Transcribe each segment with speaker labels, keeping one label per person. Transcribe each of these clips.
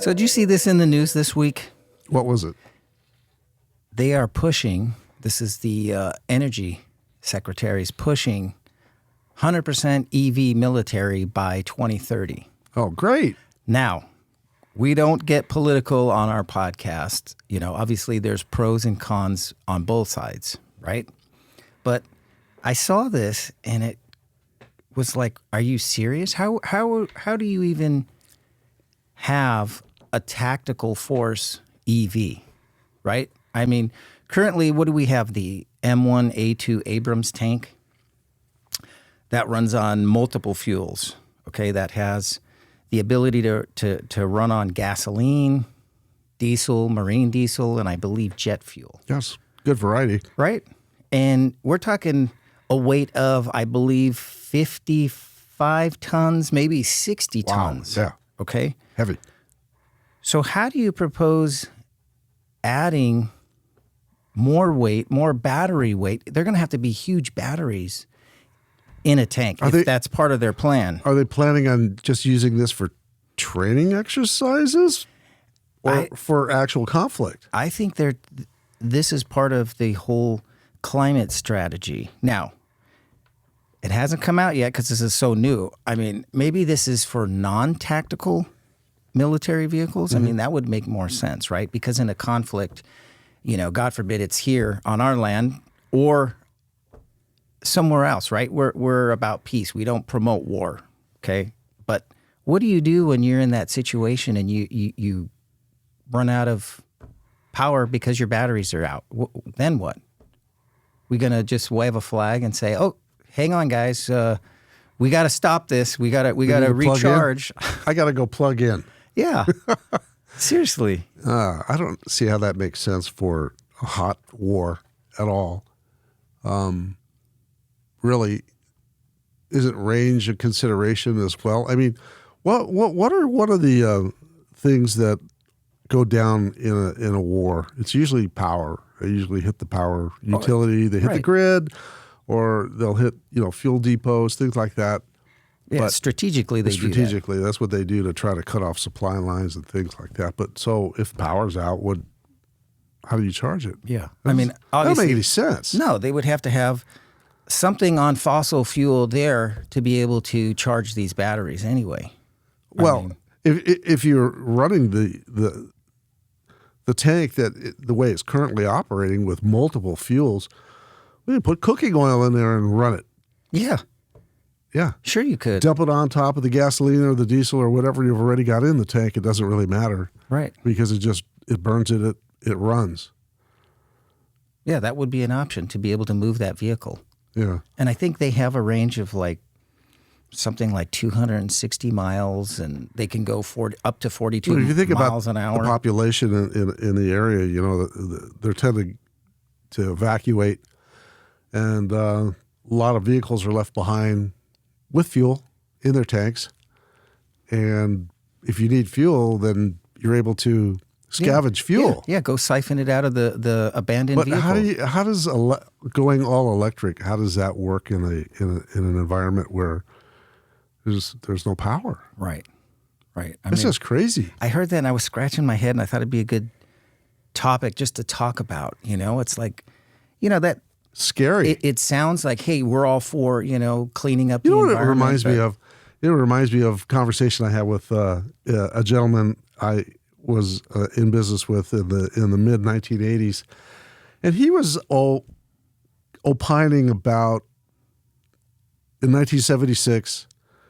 Speaker 1: So did you see this in the news this week?
Speaker 2: What was it?
Speaker 1: They are pushing, this is the energy secretary's pushing 100% EV military by 2030.
Speaker 2: Oh, great.
Speaker 1: Now, we don't get political on our podcast. You know, obviously there's pros and cons on both sides, right? But I saw this and it was like, are you serious? How do you even have a tactical force EV, right? I mean, currently, what do we have? The M1A2 Abrams tank that runs on multiple fuels, okay? That has the ability to run on gasoline, diesel, marine diesel, and I believe jet fuel.
Speaker 2: Yes, good variety.
Speaker 1: Right? And we're talking a weight of, I believe, 55 tons, maybe 60 tons.
Speaker 2: Yeah.
Speaker 1: Okay?
Speaker 2: Heavy.
Speaker 1: So how do you propose adding more weight, more battery weight? They're going to have to be huge batteries in a tank if that's part of their plan.
Speaker 2: Are they planning on just using this for training exercises or for actual conflict?
Speaker 1: I think this is part of the whole climate strategy. Now, it hasn't come out yet because this is so new. I mean, maybe this is for non-tactical military vehicles. I mean, that would make more sense, right? Because in a conflict, you know, God forbid it's here on our land or somewhere else, right? We're about peace. We don't promote war, okay? But what do you do when you're in that situation and you run out of power because your batteries are out? Then what? We gonna just wave a flag and say, "Oh, hang on, guys, we got to stop this. We got to recharge."
Speaker 2: I got to go plug in.
Speaker 1: Yeah, seriously.
Speaker 2: I don't see how that makes sense for a hot war at all. Really, isn't range a consideration as well? I mean, what are one of the things that go down in a war? It's usually power. They usually hit the power utility. They hit the grid, or they'll hit fuel depots, things like that.
Speaker 1: Yeah,
Speaker 2: but
Speaker 1: strategically they do that.
Speaker 2: That's what they do to try to cut off supply lines and things like that. But so if power's out, how do you charge it?
Speaker 1: Yeah, I mean, obviously,
Speaker 2: that doesn't make any sense.
Speaker 1: No, they would have to have something on fossil fuel there to be able to charge these batteries anyway.
Speaker 2: Well, if you're running the tank the way it's currently operating with multiple fuels, we can put cooking oil in there and run it.
Speaker 1: Yeah.
Speaker 2: Yeah.
Speaker 1: Sure you could.
Speaker 2: Dump it on top of the gasoline or the diesel or whatever you've already got in the tank. It doesn't really matter.
Speaker 1: Right.
Speaker 2: Because it burns it runs.
Speaker 1: Yeah, that would be an option to be able to move that vehicle.
Speaker 2: Yeah.
Speaker 1: And I think they have a range of something like 260 miles, and they can go up to 42
Speaker 2: if you think
Speaker 1: miles
Speaker 2: about
Speaker 1: an hour.
Speaker 2: The population in the area, they're tending to evacuate, and a lot of vehicles are left behind with fuel in their tanks. And if you need fuel, then you're able to scavenge fuel.
Speaker 1: Yeah, go siphon it out of the abandoned vehicle.
Speaker 2: But how does going all electric? How does that work in an environment where there's no power?
Speaker 1: Right.
Speaker 2: It's just crazy.
Speaker 1: I heard that and I was scratching my head, and I thought it'd be a good topic just to talk about. It's like, that
Speaker 2: scary.
Speaker 1: It sounds like, hey, we're all for cleaning up.
Speaker 2: You know
Speaker 1: the
Speaker 2: what
Speaker 1: environment.
Speaker 2: It reminds me of? It reminds me of a conversation I had with a gentleman I was in business with in the mid 1980s, and he was opining about in 1976,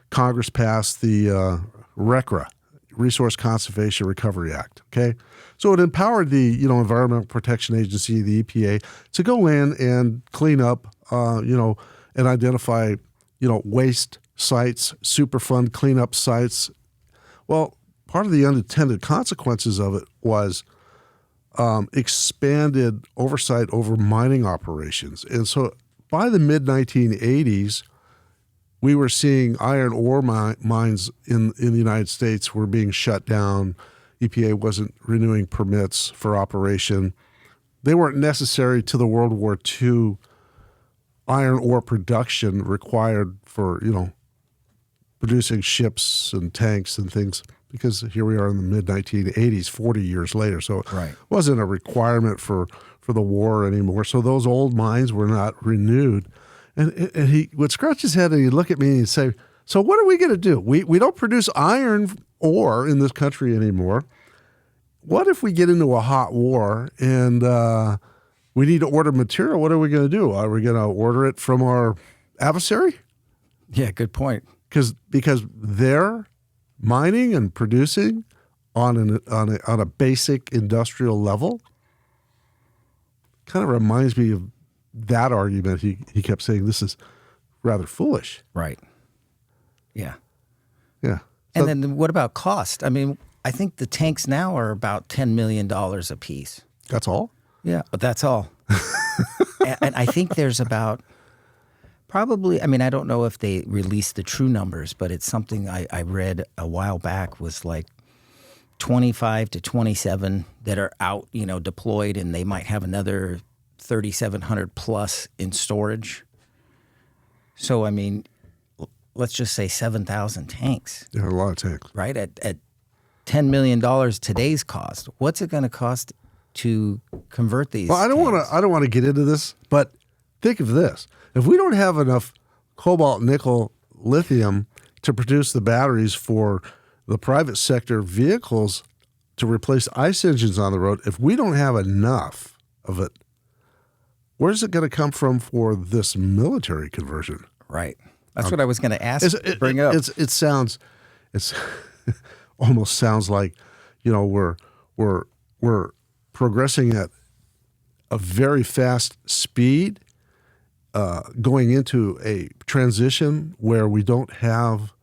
Speaker 2: Congress passed the RCRA, Resource Conservation Recovery Act. Okay, so it empowered the Environmental Protection Agency, the EPA, to go in and clean up, and identify waste sites, Superfund cleanup sites. Well, part of the unintended consequences of it was expanded oversight over mining operations. And so by the mid-1980s, we were seeing iron ore mines in the United States were being shut down. EPA wasn't renewing permits for operation. They weren't necessary to the World War II iron ore production required for, producing ships and tanks and things because here we are in the mid-1980s, 40 years later. So
Speaker 1: Right.
Speaker 2: it wasn't a requirement for the war anymore. So those old mines were not renewed. And he would scratch his head and he'd look at me and he'd say, so what are we going to do? We don't produce iron ore in this country anymore. What if we get into a hot war and we need to order material? What are we going to do? Are we going to order it from our adversary?
Speaker 1: Yeah, good point.
Speaker 2: Because they're mining and producing on a basic industrial level. Kind of reminds me of that argument. He kept saying this is rather foolish.
Speaker 1: Right. Yeah.
Speaker 2: Yeah.
Speaker 1: And then what about cost? I mean, I think the tanks now are about $10 million a piece.
Speaker 2: That's all?
Speaker 1: Yeah, but that's all. And I think there's about probably, I mean, I don't know if they released the true numbers, but it's something I read a while back was like 25 to 27 that are out, deployed, and they might have another 3,700 plus in storage. So, I mean, let's just say 7,000 tanks.
Speaker 2: Yeah, a lot of tanks.
Speaker 1: Right? At $10 million today's cost, what's it going to cost to convert these?
Speaker 2: Well, I don't want to get into this, but think of this. If we don't have enough cobalt, nickel, lithium to produce the batteries for the private sector vehicles to replace ICE engines on the road, if we don't have enough of it, where's it going to come from for this military conversion?
Speaker 1: Right. That's what I was going to ask. Bring up.
Speaker 2: It's almost sounds like, we're progressing at a very fast speed, going into a transition where we don't have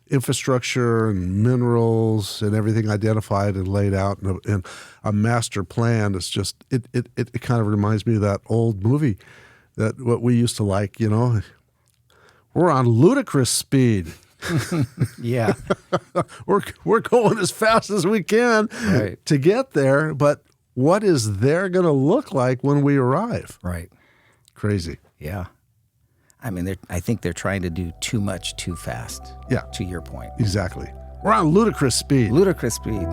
Speaker 2: infrastructure and minerals and everything identified and laid out in a master plan. It's just it kind of reminds me of that old movie that what we used to like. We're on ludicrous speed.
Speaker 1: Yeah.
Speaker 2: We're going as fast as we can to get there, but what is there going to look like when we arrive?
Speaker 1: Right.
Speaker 2: Crazy.
Speaker 1: Yeah. I mean, I think they're trying to do too much too fast.
Speaker 2: Yeah.
Speaker 1: To your point.
Speaker 2: Exactly. We're on ludicrous speed.
Speaker 1: Ludicrous speed.